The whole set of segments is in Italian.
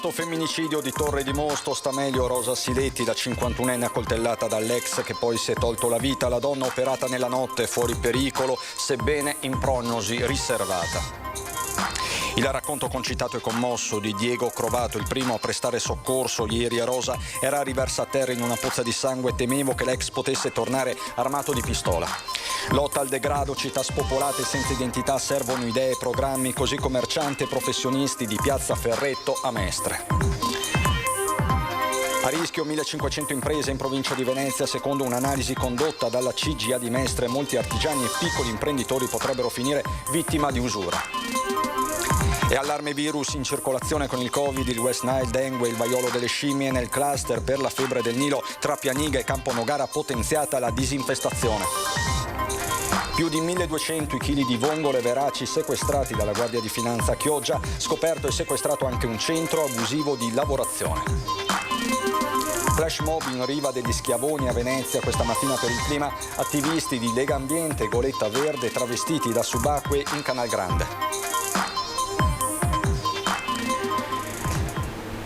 Questo femminicidio di Torre di Mosto, sta meglio Rosa Siletti, la 51enne accoltellata dall'ex che poi si è tolto la vita. La donna operata nella notte fuori pericolo, sebbene in prognosi riservata. Il racconto concitato e commosso di Diego Crovato, il primo a prestare soccorso ieri a Rosa, era riversa a terra in una pozza di sangue. Temevo che l'ex potesse tornare armato di pistola. Lotta al degrado, città spopolate senza identità, servono idee e programmi, così commercianti e professionisti di Piazza Ferretto a Mestre. A rischio 1500 imprese in provincia di Venezia, secondo un'analisi condotta dalla CGA di Mestre. Molti artigiani e piccoli imprenditori potrebbero finire vittima di usura. E allarme virus in circolazione con il Covid, il West Nile, dengue, il vaiolo delle scimmie. Nel cluster per la febbre del Nilo tra Pianiga e Campo Nogara potenziata la disinfestazione. Più di 1200 i chili di vongole veraci sequestrati dalla Guardia di Finanza a Chioggia. Scoperto e sequestrato anche un centro abusivo di lavorazione. Flash mob in riva degli Schiavoni a Venezia questa mattina per il clima. Attivisti di Lega Ambiente e Goletta Verde travestiti da subacquei in Canal Grande.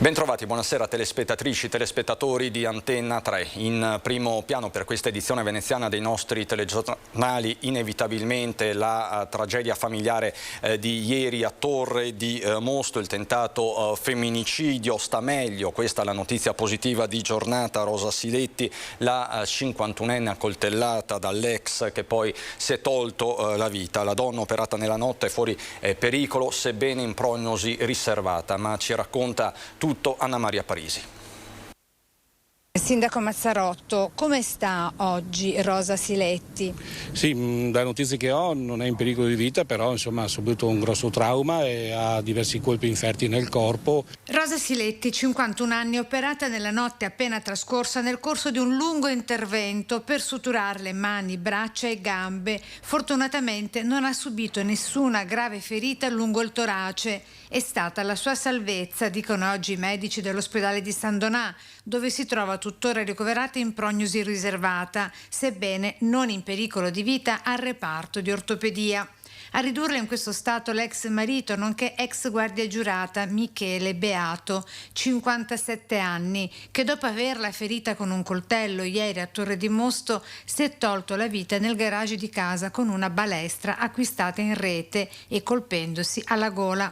Bentrovati, buonasera telespettatrici, telespettatori di Antenna 3. In primo piano per questa edizione veneziana dei nostri telegiornali inevitabilmente la tragedia familiare di ieri a Torre di Mosto, il tentato femminicidio. Sta meglio, questa è la notizia positiva di giornata. Rosa Siletti, la 51enne accoltellata dall'ex che poi si è tolto la vita. La donna operata nella notte è fuori pericolo, sebbene in prognosi riservata, ma ci racconta tutto Anna Maria Parisi. Sindaco Mazzarotto, come sta oggi Rosa Siletti? Sì, da notizie che ho non è in pericolo di vita, però insomma ha subito un grosso trauma e ha diversi colpi inferti nel corpo. Rosa Siletti, 51 anni, operata nella notte appena trascorsa nel corso di un lungo intervento per suturarle mani, braccia e gambe. Fortunatamente non ha subito nessuna grave ferita lungo il torace. È stata la sua salvezza, dicono oggi i medici dell'ospedale di San Donà, dove si trova tuttora ricoverata in prognosi riservata, sebbene non in pericolo di vita al reparto di ortopedia. A ridurla in questo stato l'ex marito, nonché ex guardia giurata Michele Beato, 57 anni, che dopo averla ferita con un coltello ieri a Torre di Mosto si è tolto la vita nel garage di casa con una balestra acquistata in rete e colpendosi alla gola.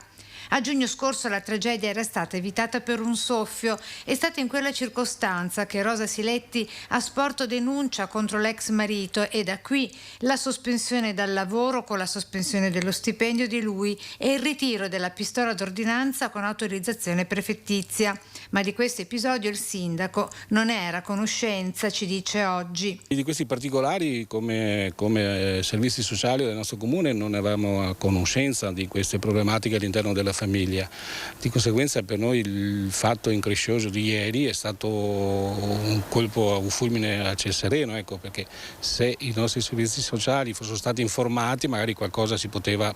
A giugno scorso la tragedia era stata evitata per un soffio. È stata in quella circostanza che Rosa Siletti ha sporto denuncia contro l'ex marito e da qui la sospensione dal lavoro con la sospensione dello stipendio di lui e il ritiro della pistola d'ordinanza con autorizzazione prefettizia. Ma di questo episodio il sindaco non era a conoscenza, ci dice oggi. Di questi particolari come servizi sociali del nostro comune non avevamo a conoscenza di queste problematiche all'interno della famiglia. Di conseguenza per noi il fatto increscioso di ieri è stato un colpo, un fulmine a ciel sereno, ecco, perché se i nostri servizi sociali fossero stati informati magari qualcosa si poteva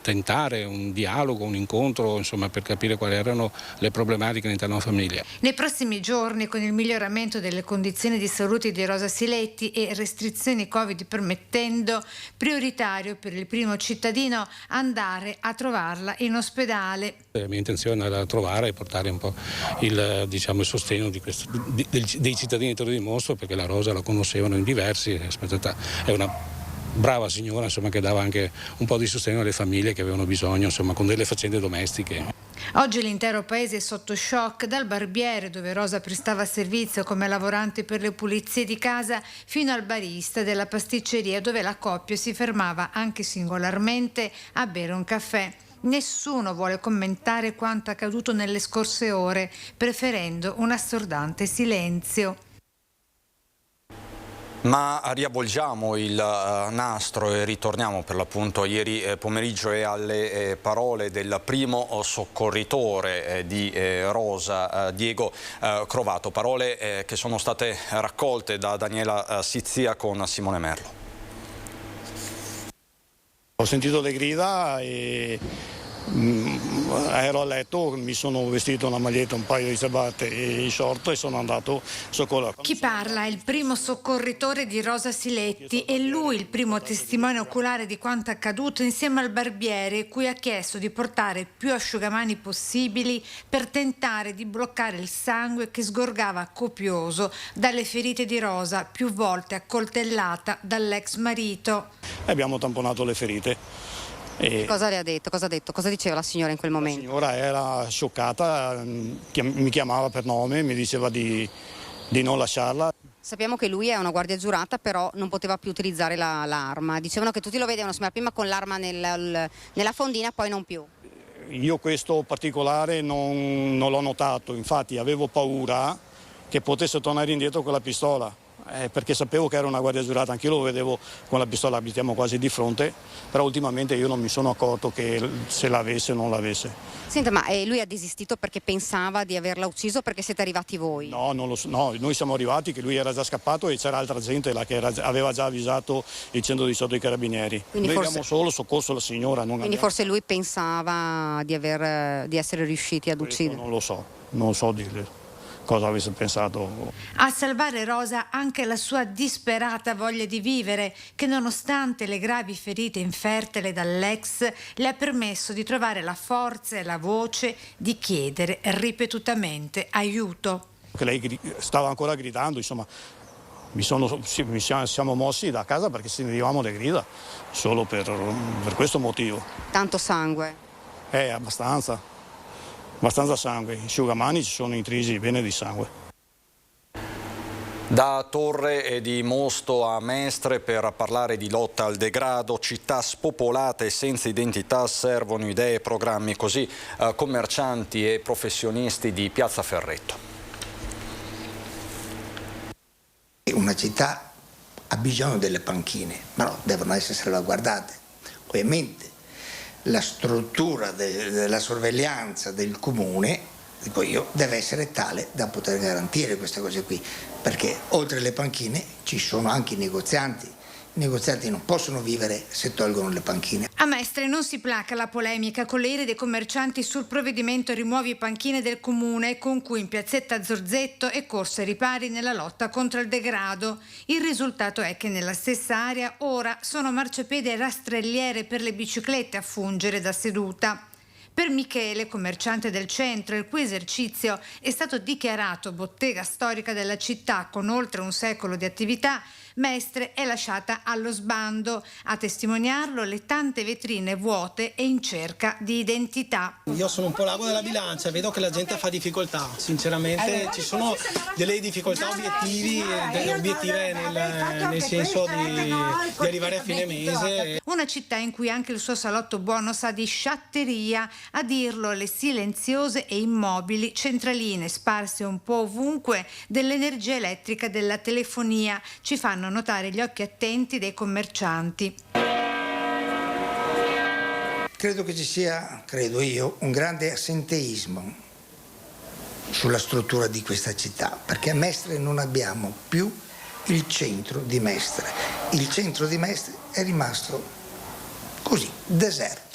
tentare, un dialogo, un incontro, insomma, per capire quali erano le problematiche all'interno della famiglia. Nei prossimi giorni, con il miglioramento delle condizioni di salute di Rosa Siletti e restrizioni Covid permettendo, prioritario per il primo cittadino andare a trovarla in ospedale. La mia intenzione era trovare e portare un po' il sostegno dei cittadini di Torre di Mosto, perché la Rosa la conoscevano in diversi, è una brava signora, insomma, che dava anche un po' di sostegno alle famiglie che avevano bisogno, insomma, con delle faccende domestiche. Oggi l'intero paese è sotto shock, dal barbiere dove Rosa prestava servizio come lavorante per le pulizie di casa fino al barista della pasticceria dove la coppia si fermava anche singolarmente a bere un caffè. Nessuno vuole commentare quanto accaduto nelle scorse ore, preferendo un assordante silenzio. Ma riavvolgiamo il nastro e ritorniamo per l'appunto ieri pomeriggio e alle parole del primo soccorritore di Rosa, Diego Crovato, parole che sono state raccolte da Daniela Sizia con Simone Merlo. Ho sentito le grida e Ero a letto, mi sono vestito una maglietta, un paio di ciabatte e i short e sono andato a soccorrere. Chi parla è il primo soccorritore di Rosa Siletti e lui il primo testimone oculare di quanto accaduto insieme al barbiere, cui ha chiesto di portare più asciugamani possibili per tentare di bloccare il sangue che sgorgava copioso dalle ferite di Rosa, più volte accoltellata dall'ex marito. Abbiamo tamponato le ferite. E cosa le ha detto? Cosa ha detto? Cosa diceva la signora in quel la momento? signora era scioccata, mi chiamava per nome, mi diceva di non lasciarla. Sappiamo che lui è una guardia giurata, però non poteva più utilizzare l'arma. Dicevano che tutti lo vedevano prima con l'arma nella fondina, poi non più. Io questo particolare non l'ho notato, infatti avevo paura che potesse tornare indietro con la pistola. Perché sapevo che era una guardia giurata, anch'io lo vedevo con la pistola, abitiamo quasi di fronte, però ultimamente io non mi sono accorto che se l'avesse o non l'avesse. Senta, ma lui ha desistito perché pensava di averla ucciso, perché siete arrivati voi? No, no, noi siamo arrivati che lui era già scappato e c'era altra gente là che aveva già avvisato il 118 dei carabinieri. Quindi noi forse... abbiamo solo soccorso la signora. Quindi forse lui pensava di essere riusciti ad uccidere? Non so dirle cosa avesse pensato. A salvare Rosa anche la sua disperata voglia di vivere, che nonostante le gravi ferite infertele dall'ex le ha permesso di trovare la forza e la voce di chiedere ripetutamente aiuto. Che lei stava ancora gridando, insomma, siamo mossi da casa perché sentivamo le grida, solo per questo motivo. Tanto sangue? Abbastanza sangue, i asciugamani ci sono intrisi bene di sangue. Da Torre e di Mosto a Mestre per parlare di lotta al degrado, città spopolate e senza identità, servono idee e programmi, così commercianti e professionisti di Piazza Ferretto. Una città ha bisogno delle panchine, ma devono essere salvaguardate. Ovviamente la struttura della sorveglianza del comune, dico io, deve essere tale da poter garantire queste cose qui, perché oltre alle panchine ci sono anche i negozianti. I negozianti non possono vivere se tolgono le panchine. A Mestre non si placa la polemica con le ire dei commercianti sul provvedimento rimuovi panchine del comune, con cui in piazzetta Zorzetto è corso ai ripari nella lotta contro il degrado. Il risultato è che nella stessa area ora sono marciapiedi e rastrelliere per le biciclette a fungere da seduta. Per Michele, commerciante del centro, il cui esercizio è stato dichiarato bottega storica della città con oltre un secolo di attività, Mestre è lasciata allo sbando. A testimoniarlo le tante vetrine vuote e in cerca di identità. Io sono un po' l'ago della bilancia, vedo che la gente fa difficoltà, sinceramente ci sono delle difficoltà obiettive nel senso di arrivare a fine mese. Una città in cui anche il suo salotto buono sa di sciatteria, a dirlo le silenziose e immobili centraline sparse un po' ovunque dell'energia elettrica della telefonia ci fanno notare gli occhi attenti dei commercianti. Credo che ci sia, un grande assenteismo sulla struttura di questa città, perché a Mestre non abbiamo più il centro di Mestre. Il centro di Mestre è rimasto così, deserto.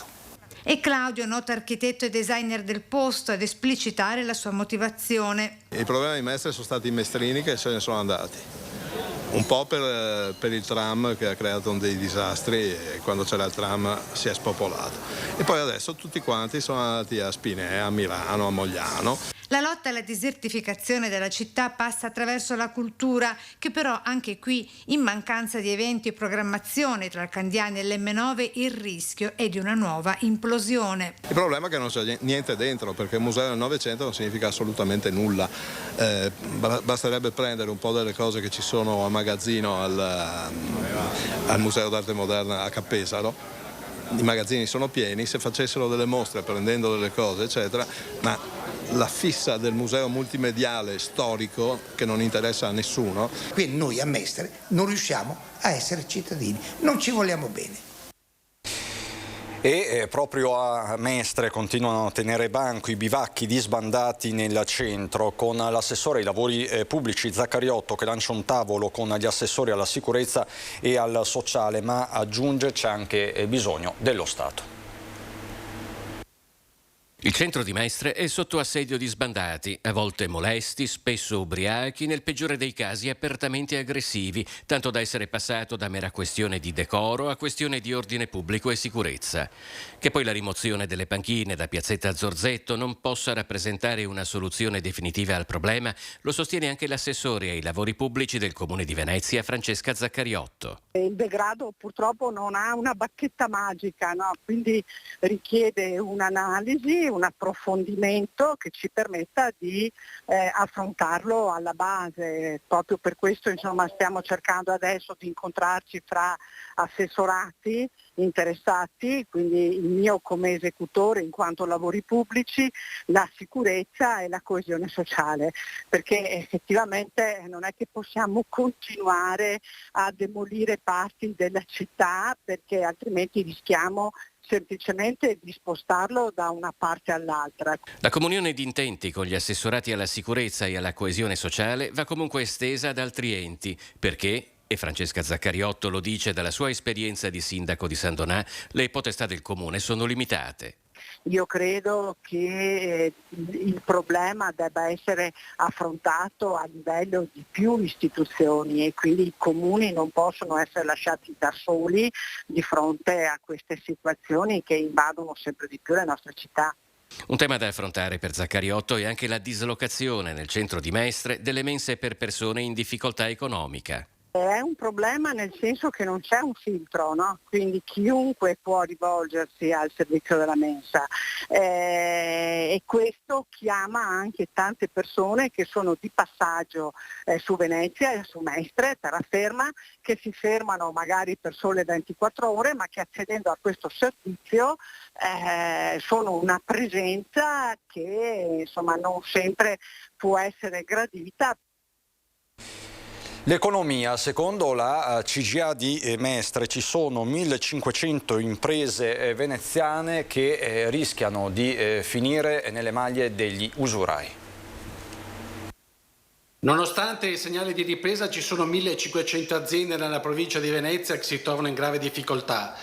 E Claudio, noto architetto e designer del posto, ad esplicitare la sua motivazione. Il problema di Mestre sono stati i mestrini che se ne sono andati. Un po' per il tram che ha creato dei disastri e quando c'era il tram si è spopolato. E poi adesso tutti quanti sono andati a Spinea, a Milano, a Mogliano. La lotta alla desertificazione della città passa attraverso la cultura, che però anche qui, in mancanza di eventi e programmazione tra il Candiani e l'M9, il rischio è di una nuova implosione. Il problema è che non c'è niente dentro, perché il Museo del Novecento non significa assolutamente nulla. Basterebbe prendere un po' delle cose che ci sono a magazzino al Museo d'Arte Moderna a Cappesaro. I magazzini sono pieni, se facessero delle mostre prendendo delle cose eccetera, ma la fissa del museo multimediale storico che non interessa a nessuno. Qui noi a Mestre non riusciamo a essere cittadini, non ci vogliamo bene. E proprio a Mestre continuano a tenere banco i bivacchi disbandati nel centro, con l'assessore ai lavori pubblici Zaccariotto che lancia un tavolo con gli assessori alla sicurezza e al sociale, ma aggiunge c'è anche bisogno dello Stato. Il centro di Mestre è sotto assedio di sbandati, a volte molesti, spesso ubriachi, nel peggiore dei casi apertamente aggressivi, tanto da essere passato da mera questione di decoro a questione di ordine pubblico e sicurezza. Che poi la rimozione delle panchine da piazzetta Zorzetto non possa rappresentare una soluzione definitiva al problema, lo sostiene anche l'assessore ai lavori pubblici del Comune di Venezia, Francesca Zaccariotto. Il degrado purtroppo non ha una bacchetta magica, no? Quindi richiede un'analisi, un approfondimento che ci permetta di affrontarlo alla base. Proprio per questo stiamo cercando adesso di incontrarci fra assessorati interessati, quindi il mio come esecutore in quanto lavori pubblici, la sicurezza e la coesione sociale, perché effettivamente non è che possiamo continuare a demolire parti della città, perché altrimenti rischiamo semplicemente di spostarlo da una parte all'altra. La comunione di intenti con gli assessorati alla sicurezza e alla coesione sociale va comunque estesa ad altri enti, perché, e Francesca Zaccariotto lo dice dalla sua esperienza di sindaco di San Donà, le potestà del comune sono limitate. Io credo che il problema debba essere affrontato a livello di più istituzioni e quindi i comuni non possono essere lasciati da soli di fronte a queste situazioni che invadono sempre di più le nostre città. Un tema da affrontare per Zaccariotto è anche la dislocazione nel centro di Mestre delle mense per persone in difficoltà economica. È un problema nel senso che non c'è un filtro, no? Quindi chiunque può rivolgersi al servizio della mensa e questo chiama anche tante persone che sono di passaggio su Venezia e su Mestre, terraferma, che si fermano magari per sole 24 ore ma che accedendo a questo servizio sono una presenza che non sempre può essere gradita. L'economia, secondo la CGA di Mestre, ci sono 1.500 imprese veneziane che rischiano di finire nelle maglie degli usurai. Nonostante i segnali di ripresa, ci sono 1.500 aziende nella provincia di Venezia che si trovano in grave difficoltà.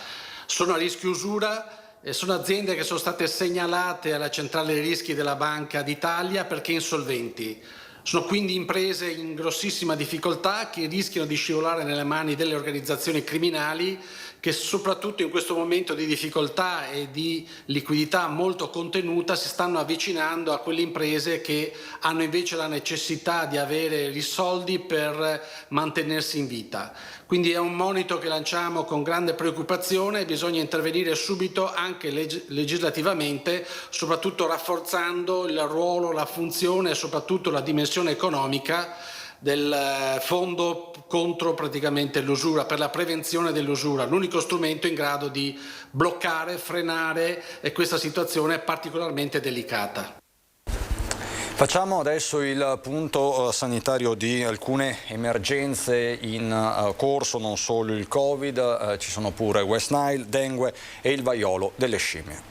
Sono a rischio usura e sono aziende che sono state segnalate alla centrale rischi della Banca d'Italia perché insolventi. Sono quindi imprese in grossissima difficoltà che rischiano di scivolare nelle mani delle organizzazioni criminali che soprattutto in questo momento di difficoltà e di liquidità molto contenuta si stanno avvicinando a quelle imprese che hanno invece la necessità di avere i soldi per mantenersi in vita. Quindi è un monito che lanciamo con grande preoccupazione, bisogna intervenire subito anche legislativamente, soprattutto rafforzando il ruolo, la funzione e soprattutto la dimensione economica del fondo contro praticamente l'usura, per la prevenzione dell'usura, l'unico strumento in grado di bloccare, frenare questa situazione particolarmente delicata. Facciamo adesso il punto sanitario di alcune emergenze in corso, non solo il Covid, ci sono pure West Nile, dengue e il vaiolo delle scimmie.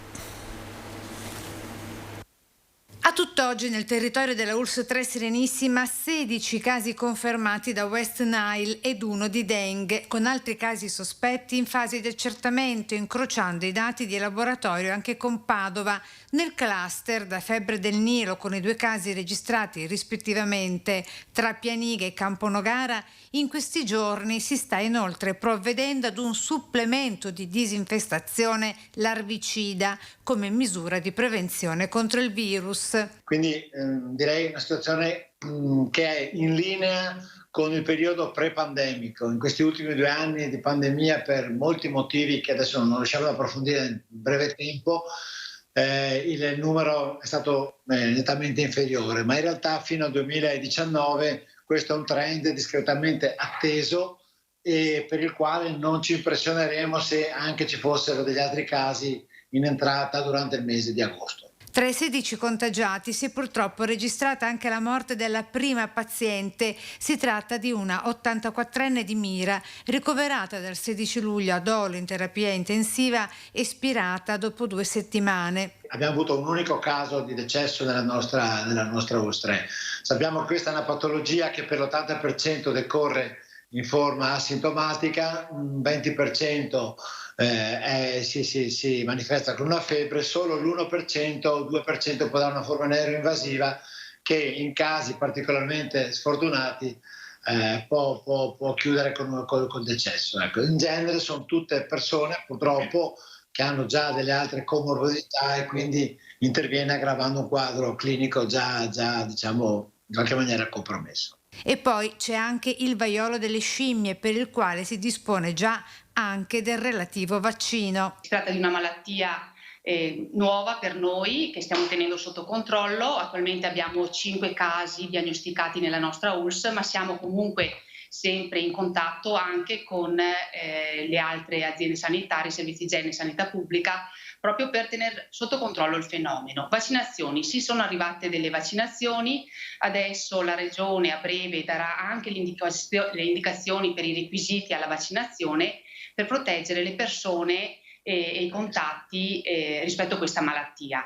A tutt'oggi nel territorio della ULSS 3 Serenissima 16 casi confermati da West Nile ed 1 di dengue, con altri casi sospetti in fase di accertamento, incrociando i dati di laboratorio anche con Padova. Nel cluster da febbre del Nilo, con i 2 casi registrati rispettivamente tra Pianiga e Camponogara, in questi giorni si sta inoltre provvedendo ad un supplemento di disinfestazione larvicida come misura di prevenzione contro il virus. Quindi direi una situazione che è in linea con il periodo pre-pandemico. In questi ultimi 2 anni di pandemia, per molti motivi che adesso non riusciamo ad approfondire in breve tempo, il numero è stato nettamente inferiore, ma in realtà fino al 2019 questo è un trend discretamente atteso e per il quale non ci impressioneremo se anche ci fossero degli altri casi in entrata durante il mese di agosto. Tra i 16 contagiati si è purtroppo registrata anche la morte della prima paziente. Si tratta di una 84enne di Mira, ricoverata dal 16 luglio a Dolo in terapia intensiva, espirata dopo 2 settimane. Abbiamo avuto un unico caso di decesso nella nostra ULSS 3. Sappiamo che questa è una patologia che per l'80% decorre in forma asintomatica, un 20% si manifesta con una febbre, solo l'1% o 2% può dare una forma neuroinvasiva che in casi particolarmente sfortunati può chiudere col decesso. Ecco, in genere sono tutte persone purtroppo che hanno già delle altre comorbidità e quindi interviene aggravando un quadro clinico già diciamo in qualche maniera compromesso. E poi c'è anche il vaiolo delle scimmie, per il quale si dispone già anche del relativo vaccino. Si tratta di una malattia nuova per noi, che stiamo tenendo sotto controllo. Attualmente abbiamo 5 casi diagnosticati nella nostra ULSS, ma siamo comunque sempre in contatto anche con le altre aziende sanitarie, servizi igiene e sanità pubblica, proprio per tenere sotto controllo il fenomeno. Vaccinazioni, sì, sono arrivate delle vaccinazioni, adesso la Regione a breve darà anche le indicazioni per i requisiti alla vaccinazione per proteggere le persone e i contatti rispetto a questa malattia.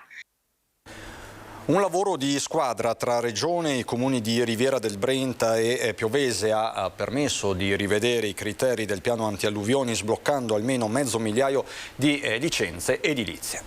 Un lavoro di squadra tra Regione e i comuni di Riviera del Brenta e Piovese ha permesso di rivedere i criteri del piano antialluvioni, sbloccando almeno 500.000 di licenze edilizie.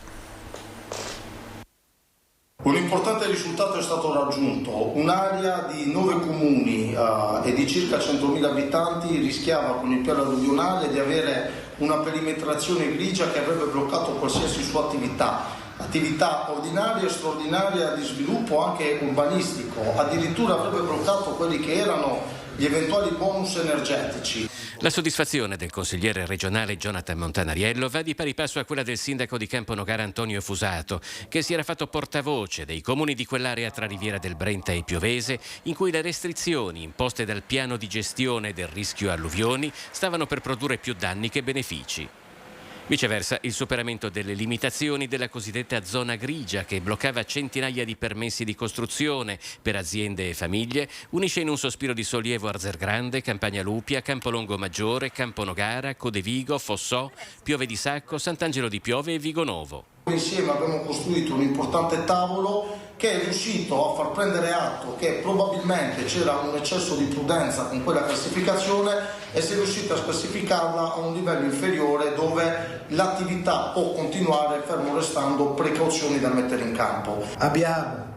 Un importante risultato è stato raggiunto. Un'area di 9 comuni e di circa 100.000 abitanti rischiava con il piano alluvionale di avere una perimetrazione grigia che avrebbe bloccato qualsiasi sua attività ordinaria e straordinaria di sviluppo anche urbanistico, addirittura avrebbe bloccato quelli che erano gli eventuali bonus energetici. La soddisfazione del consigliere regionale Jonathan Montanariello va di pari passo a quella del sindaco di Camponogara Antonio Fusato, che si era fatto portavoce dei comuni di quell'area tra Riviera del Brenta e Piovese, in cui le restrizioni imposte dal piano di gestione del rischio alluvioni stavano per produrre più danni che benefici. Viceversa, il superamento delle limitazioni della cosiddetta zona grigia, che bloccava centinaia di permessi di costruzione per aziende e famiglie, unisce in un sospiro di sollievo Arzergrande, Campagna Lupia, Campolongo Maggiore, Camponogara, Codevigo, Fossò, Piove di Sacco, Sant'Angelo di Piove e Vigonovo. Insieme abbiamo costruito un importante tavolo che è riuscito a far prendere atto che probabilmente c'era un eccesso di prudenza con quella classificazione e si è riuscito a classificarla a un livello inferiore dove l'attività può continuare fermo restando precauzioni da mettere in campo. Abbiamo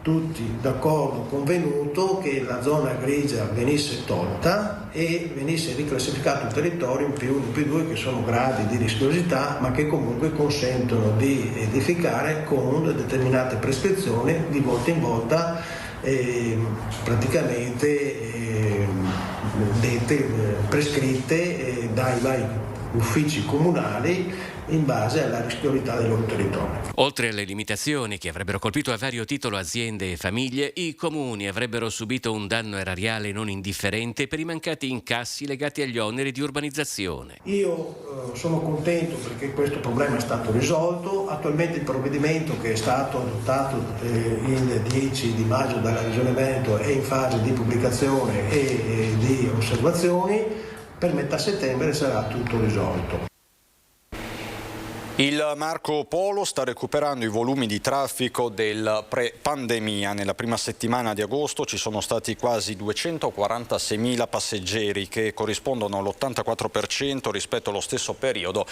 tutti d'accordo convenuto che la zona grigia venisse tolta e venisse riclassificato un territorio in P1 che sono gradi di rischiosità ma che comunque consentono di edificare con determinate prescrizioni di volta in volta praticamente prescritte dai vari uffici comunali in base alla rischiosità del loro territorio. Oltre alle limitazioni che avrebbero colpito a vario titolo aziende e famiglie, i comuni avrebbero subito un danno erariale non indifferente per i mancati incassi legati agli oneri di urbanizzazione. Io sono contento perché questo problema è stato risolto. Attualmente il provvedimento che è stato adottato il 10 di maggio dalla Regione Veneto è in fase di pubblicazione e di osservazioni. Per metà settembre sarà tutto risolto. Il Marco Polo sta recuperando i volumi di traffico del pre-pandemia. Nella prima settimana di agosto ci sono stati quasi 246.000 passeggeri, che corrispondono all'84% rispetto allo stesso periodo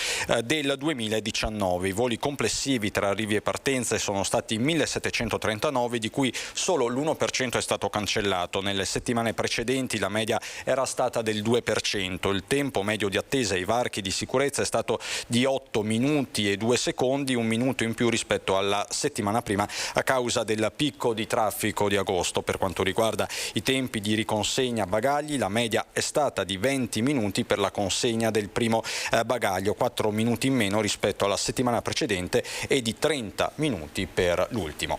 del 2019. I voli complessivi tra arrivi e partenze sono stati 1.739, di cui solo l'1% è stato cancellato. Nelle settimane precedenti la media era stata del 2%. Il tempo medio di attesa ai varchi di sicurezza è stato di 8 minuti e 2 secondi, un minuto in più rispetto alla settimana prima a causa del picco di traffico di agosto. Per quanto riguarda i tempi di riconsegna bagagli, la media è stata di 20 minuti per la consegna del primo bagaglio, 4 minuti in meno rispetto alla settimana precedente e di 30 minuti per l'ultimo.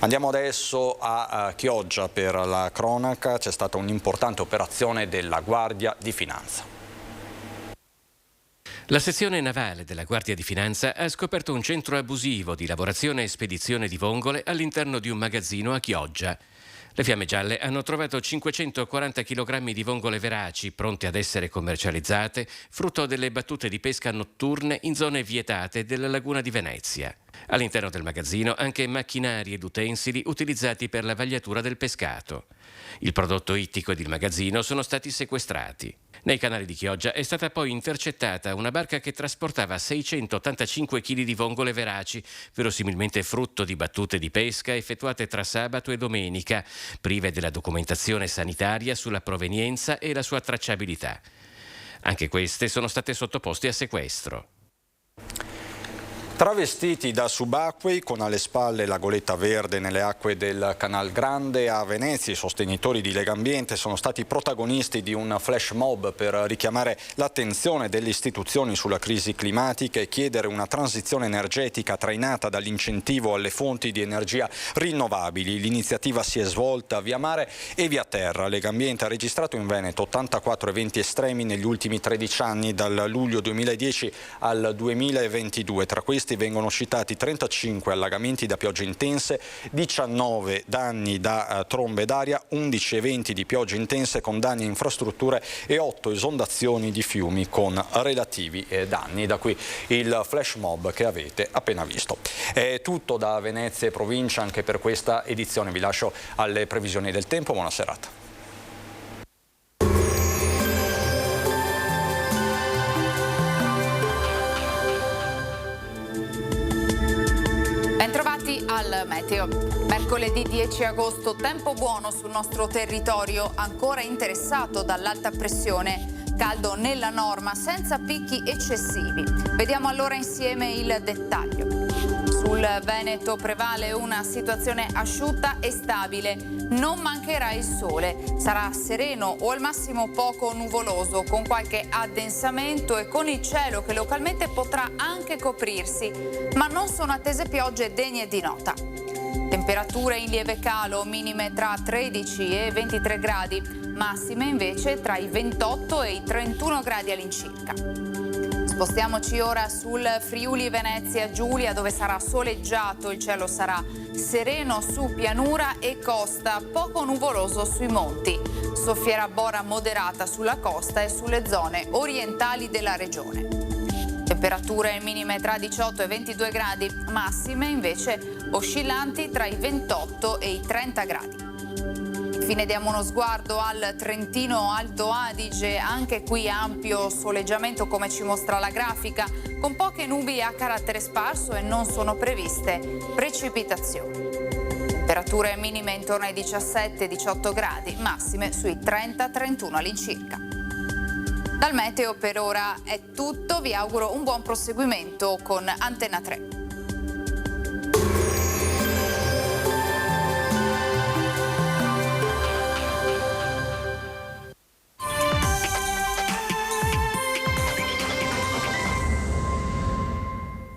Andiamo adesso a Chioggia per la cronaca. C'è stata un'importante operazione della Guardia di Finanza. La sezione navale della Guardia di Finanza ha scoperto un centro abusivo di lavorazione e spedizione di vongole all'interno di un magazzino a Chioggia. Le Fiamme Gialle hanno trovato 540 kg di vongole veraci pronte ad essere commercializzate, frutto delle battute di pesca notturne in zone vietate della laguna di Venezia. All'interno del magazzino anche macchinari ed utensili utilizzati per la vagliatura del pescato. Il prodotto ittico ed il magazzino sono stati sequestrati. Nei canali di Chioggia è stata poi intercettata una barca che trasportava 685 kg di vongole veraci, verosimilmente frutto di battute di pesca effettuate tra sabato e domenica, prive della documentazione sanitaria sulla provenienza e la sua tracciabilità. Anche queste sono state sottoposte a sequestro. Travestiti da subacquei, con alle spalle la goletta verde nelle acque del Canal Grande, a Venezia i sostenitori di Legambiente sono stati protagonisti di un flash mob per richiamare l'attenzione delle istituzioni sulla crisi climatica e chiedere una transizione energetica trainata dall'incentivo alle fonti di energia rinnovabili. L'iniziativa si è svolta via mare e via terra. Legambiente ha registrato in Veneto 84 eventi estremi negli ultimi 13 anni, dal luglio 2010 al 2022. Tra questi vengono citati 35 allagamenti da piogge intense, 19 danni da trombe d'aria, 11 eventi di piogge intense con danni a infrastrutture e 8 esondazioni di fiumi con relativi danni. Da qui il flash mob che avete appena visto. È tutto da Venezia e provincia anche per questa edizione. Vi lascio alle previsioni del tempo. Buona serata. Bentrovati al meteo. Mercoledì 10 agosto, tempo buono sul nostro territorio, ancora interessato dall'alta pressione. Caldo nella norma, senza picchi eccessivi. Vediamo allora insieme il dettaglio. Sul Veneto prevale una situazione asciutta e stabile. Non mancherà il sole. Sarà sereno o al massimo poco nuvoloso, con qualche addensamento e con il cielo che localmente potrà anche coprirsi. Ma non sono attese piogge degne di nota. Temperature in lieve calo, minime tra 13 e 23 gradi, massime invece tra i 28 e i 31 gradi all'incirca. Spostiamoci ora sul Friuli Venezia Giulia, dove sarà soleggiato, il cielo sarà sereno su pianura e costa, poco nuvoloso sui monti. Soffierà bora moderata sulla costa e sulle zone orientali della regione. Temperature minime tra 18 e 22 gradi, massime invece oscillanti tra i 28 e i 30 gradi. Infine diamo uno sguardo al Trentino Alto Adige, anche qui ampio soleggiamento come ci mostra la grafica, con poche nubi a carattere sparso e non sono previste precipitazioni. Temperature minime intorno ai 17-18 gradi, massime sui 30-31 all'incirca. Dal meteo per ora è tutto, vi auguro un buon proseguimento con Antenna 3.